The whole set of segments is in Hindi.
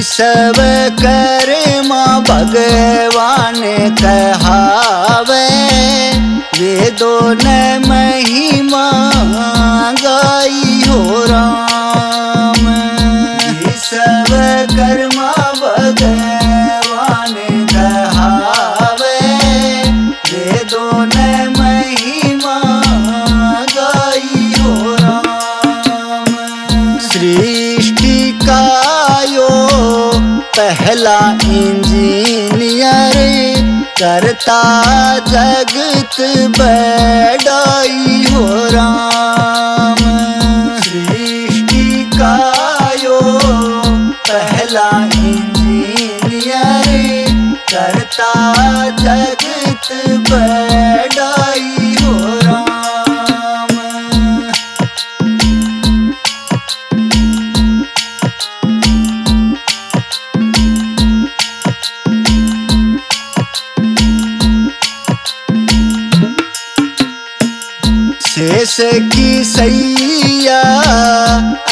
सब कर्मा भगवान कहावे, वेदों ने महिमा गाई हो राम। सब कर्मा भगवान कहावे, वेदों ने महिमा गाई हो राम। सृष्टि का यो पहला इंजीनियर, करता जगत बढ़ाई हो राम। सृष्टि का यो पहला इंजीनियर, करता जगत बढ़ाई हो राम। शेष की सैया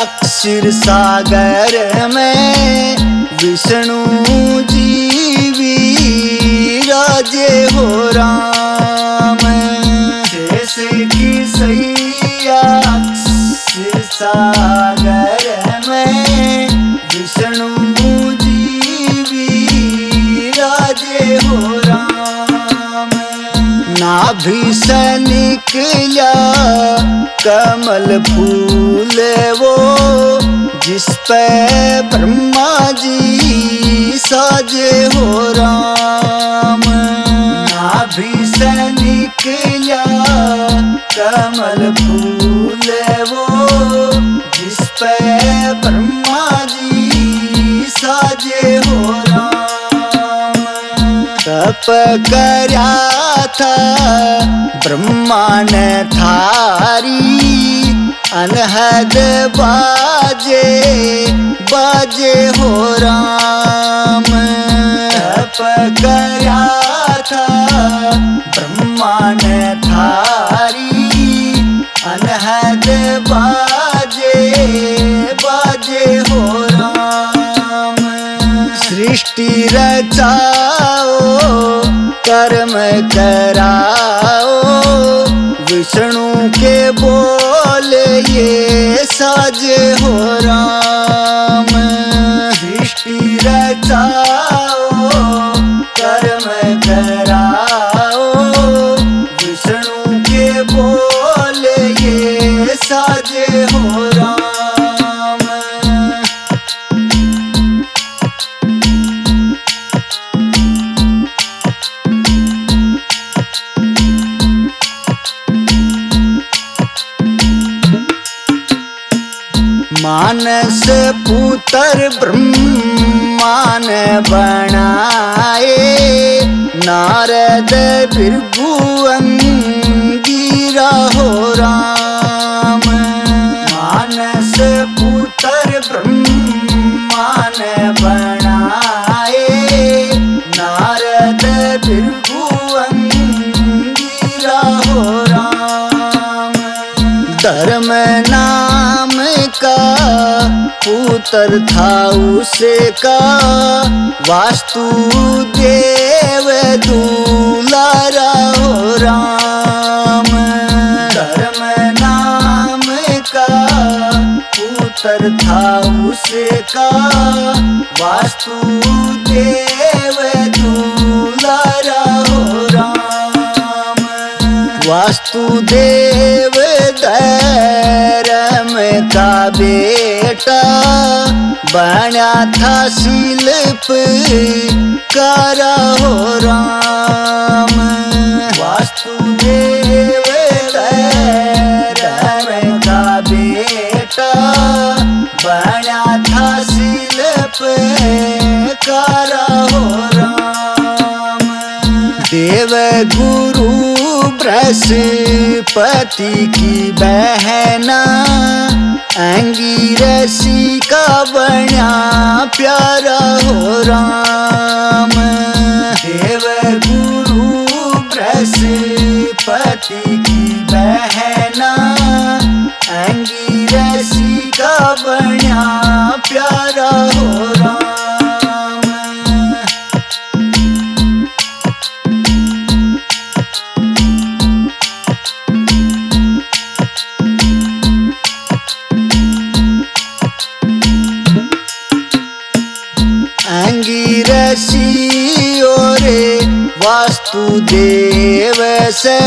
अक्षर सागर में, विष्णु जी विराजे हो राम। शेष की सैया अक्षर सागर में, विष्णु जी विराजे हो राम। नाभि से निकला कमल फूल वो, जिस पे ब्रह्मा जी साजे हो राम। नाभि से निकला कमल फूल वो, जिस पे ब्रह्मा जी साजे हो राम। तप करया था ब्रह्मा ने थारी, अनहद बाजे बाजे हो राम। तप करया था ब्रह्मा ने थारी, अनहद बाजे बाजे हो राम। सृष्टि रचाओ कर्म कराओ, विष्णु के बोले ये साजे हो राम। सृष्टि रचाओ कर्म कराओ, विष्णु के बोले ये साजे हो राम। मानस पुत्र ब्रह्मा ने बनाए, नारद भृगु अंगिरा हो राम। मानस पुत्र ब्रह्मा ने बनाए, नारद भृगु अंगिरा हो राम। धर्म नाम का पुत्र था उसका, वासुदेव दुलारा हो राम। धर्म नाम का पुत्र था उसका, वासुदेव दुलारा हो राम। वासुदेव धर्म का बेटा, बना था शिल्प कारा हो राम। वासुदेव धर्म का बेटा, बना था शिल्प कारा हो राम। देव गुरु बृहस्पति की बहना, अंगिरसी का बना प्यारा हो राम। देव गुरु बृहस्पति की बहना, अंगिरसी का बना प्यारा हो राम। वासुदेव से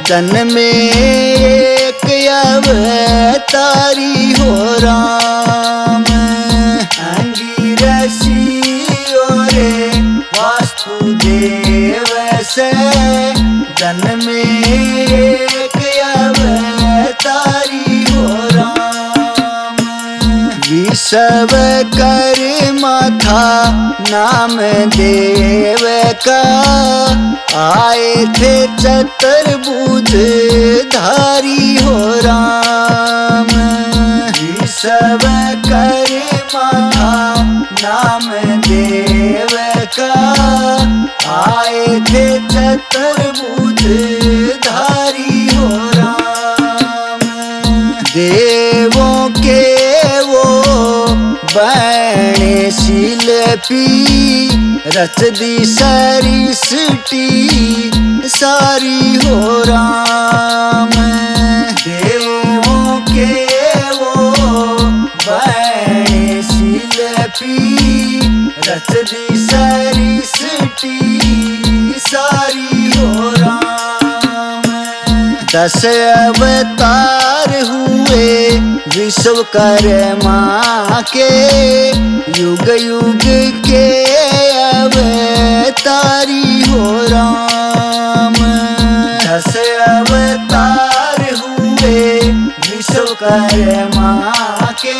जन्मे एक अवतारी हो राम। अंगिरसी और वासुदेव से जन्मे एक अवतारी हो राम। विश्वकर्मा था नाम देव का, आए थे चतुर्भुज धारी हो राम। विश्वकर्मा था नाम देव का, आए थे चतुर्भुज धारी हो राम। देवों के वो बने शिल्पी, रच दी सारी सृष्टि सारी हो राम। देवों के वो बने शिल्पी, रच दी सारी सृष्टि सारी हो राम। 10 अवतार हुए विश्वकर्मा के, युग युग के अवतारी हो राम। 10 अवतार हुए विश्वकर्मा के,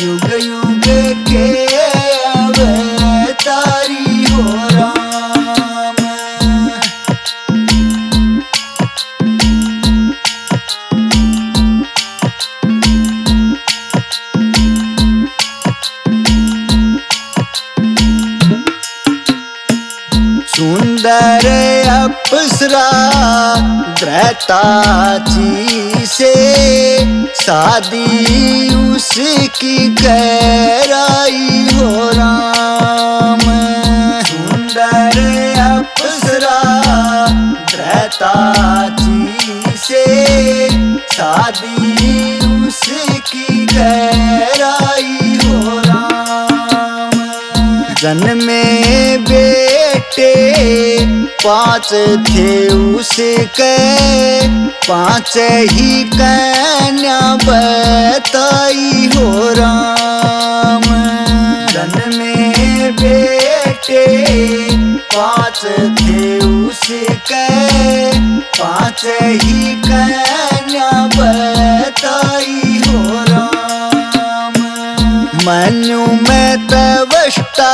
युग युग के अवतारी हो राम। सुंदर अप्सरा घृताची से, शादी उसकी कराई हो राम। सुंदर अप्सरा घृताची से, शादी उसकी कराई हो राम। जन्मे बेटे 5 थे उसके, 5 ही कन्या बताई हो राम। जन्मे बेटे 5 थे उसके, 5 ही कन्या बताई हो राम। मनु में तवष्टा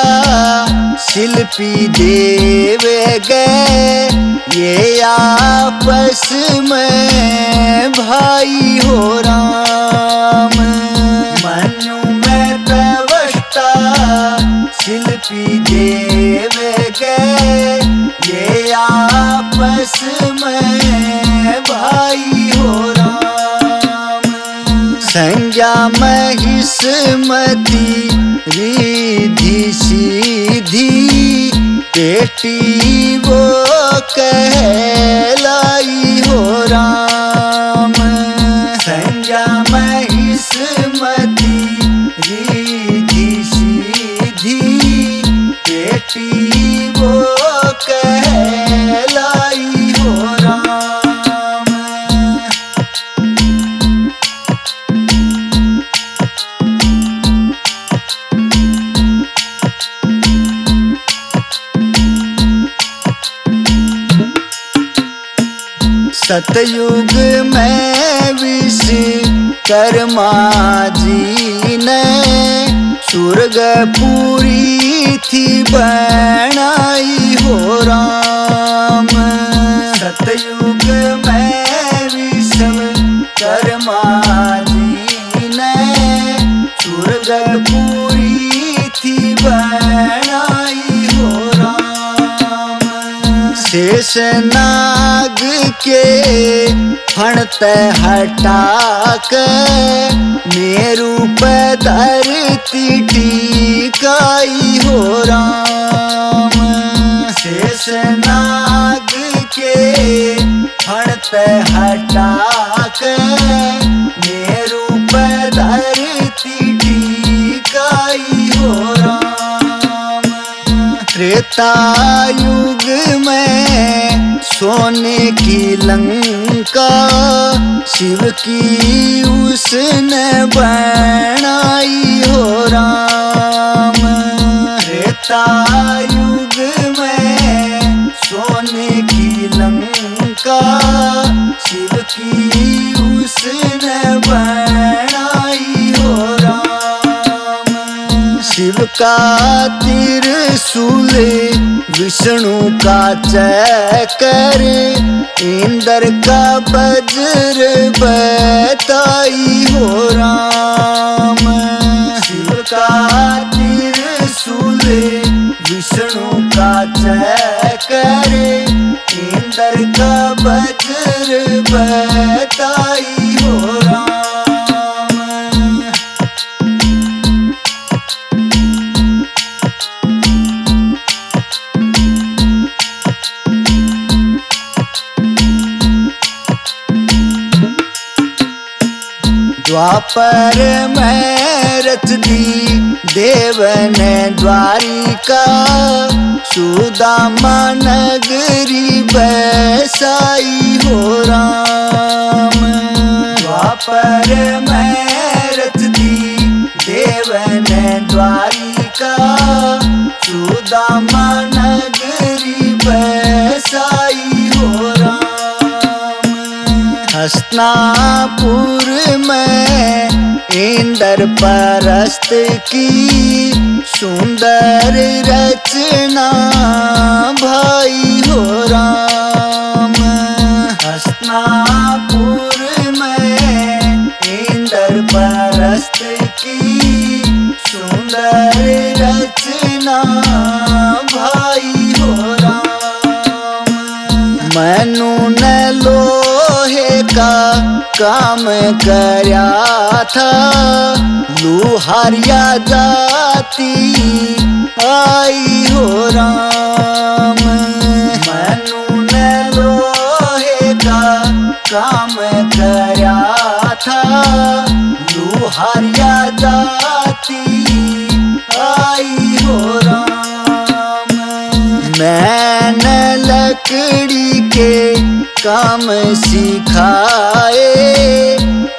शिल्पी देव गए, ये आपस में भाई हो राम। मनु में तवष्टा शिल्पी देव गए, ये आपस में भाई हो राम। संज्ञा महिष्मती रिद्धि सीधी, बेटी वो कहलाई हो राम। संज्ञा महिष्मती रिद्धि सीधी, बेटी वो कहलाई हो राम। सतयुग में विश्वकर्मा जी ने, स्वर्गपुरी थी बनाई हो राम। सतयुग में विश्वकर्मा जी ने, स्वर्गपुरी थी बनाई हो राम। शेषनाग के फणत हटाकर, मेरू पर धरती टिकाई हो राम। शेषनाग के फणत हटाकर, मेरू पर धरती टिकाई हो राम। त्रेता युग में सोने की लंका शिव की उसने बनाई हो राम। त्रेता युग में सोने की लंका शिव की उसने बनाई हो राम। शिव का त्रिशूल विष्णु का चक्र इंद्र का वज्र बताई हो राम। शिव का त्रिशूल विष्णु का चक्र इंद्र का वज्र बताई हो राम। द्वापर में रच दी देव ने द्वारिका सुदामा नगरी बसाई हो राम। द्वापर में रच दी देव ने द्वारिका सुदामा नगरी बसाई हो राम। हस्तिनापुर में इंद्रप्रस्थ की सुंदर रचना भाई हो राम। हस्तिनापुर में इंद्रप्रस्थ की सुंदर रचना भाई हो राम। मनु ने लोहे का काम करया था लुहारिया जाती आई हो राम। मनु ने लोहे का काम करया था लुहारिया जाती आई हो राम। मैंने लकड़ी के काम सिखाए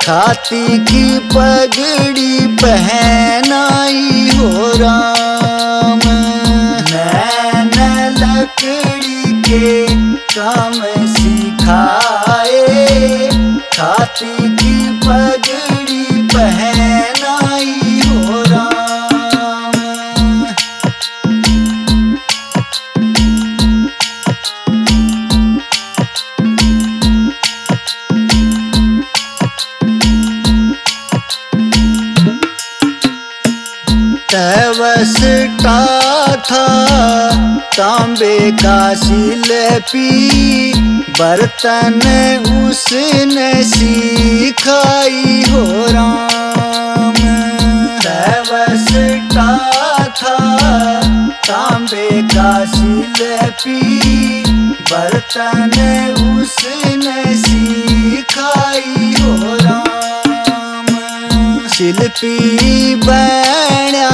हाथी की पगड़ी पहनाई हो राम। मैंने लकड़ी के काम सिखाए हाथी की पगड़ी पहनाई हो राम। तवसटा था तांबे का शिल्पी बर्तन उसने सिखाई हो राम। तवसटा था तांबे का शिल्पी बर्तन उसने सिखाई हो राम। शिल्पी बना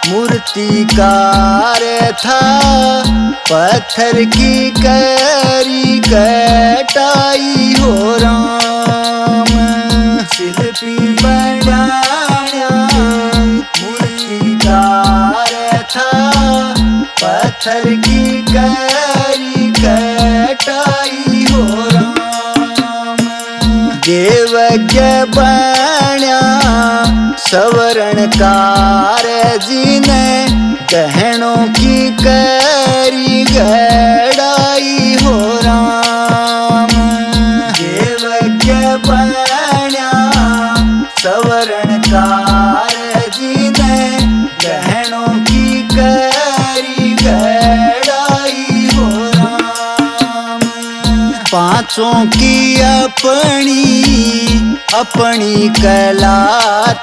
मूर्तिकार था पत्थर की करी कटाई हो राम। शिल्पी बना मूर्तिकार था पत्थर की करी कटाई हो राम। देवज्ञ बना सवरणकार जी ने गहनों की करी गड़ाई हो राम। देवज्ञ बना सवरणकार जी ने गहनों की करी गड़ाई हो राम। पांचों की अपनी कला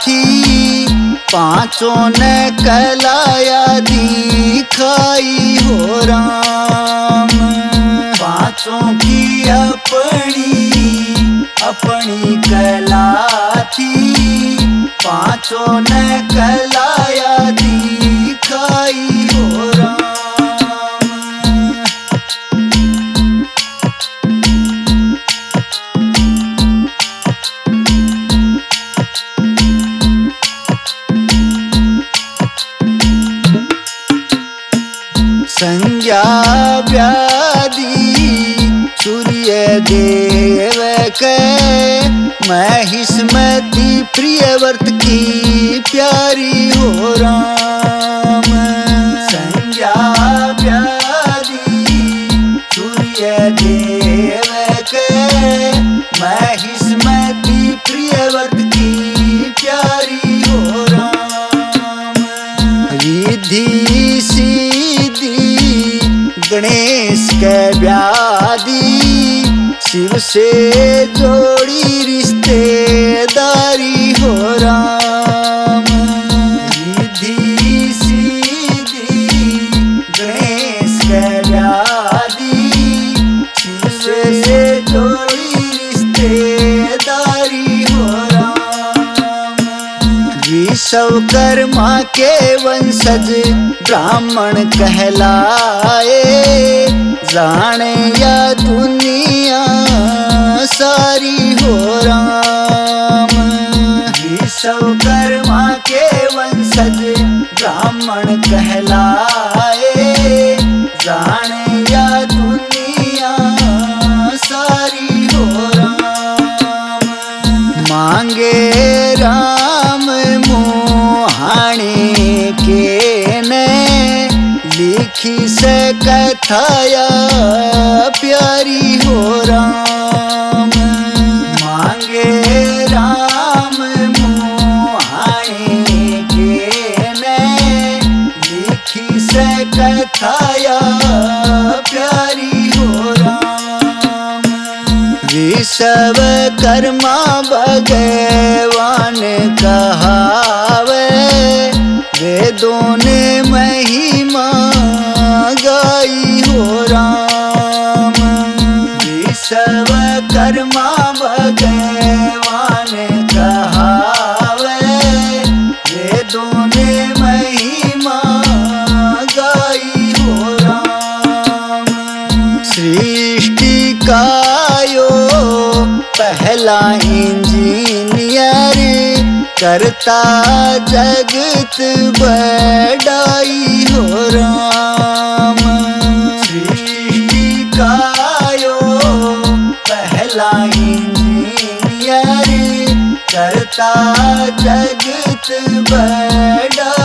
थी पांचों ने कलाया दिखाई हो राम। पांचों की अपनी कला थी पांचों ने कलाया दिखाई हो राम। संज्ञा व्याधि सूर्य देव के महिष्मति प्रियव्रत की प्यारी हो राम। संज्ञा व्याधि सूर्य देव के महिष्मति प्रियव्रत की प्यारी हो राम। रिद्धि सिद्धि गणेश के व्याधि शिव से जोड़ी रिश्तेदारी हो राम। रिद्धि सिद्धि गणेश के व्याधि शिव से जोड़ी रिश्तेदारी हो राम। विश्वकर्मा के वंशज ब्राह्मण कहलाए, जाने या दुनिया सारी हो राम। विश्वकर्मा के वंशज ब्राह्मण कहलाए, जाने या दुनिया सारी हो राम। मांगे राम मोहाने के ने लिखी से कथाया प्यारी हो राम। मांगे राम मोहाने के ने लिखी से कथाया प्यारी हो राम। विश्वकर्मा भगवान कहावे, वेदों ने महिमा गाई हो राम। विश्वकर्मा भगवान कहावे, वेदों ने महिमा गाई हो राम। सृष्टि का यो पहला इंजीनियर, करता जगत बड़ाई हो राम। सृष्टि का यो पहला इंजीनियर, करता जगत बड़ाई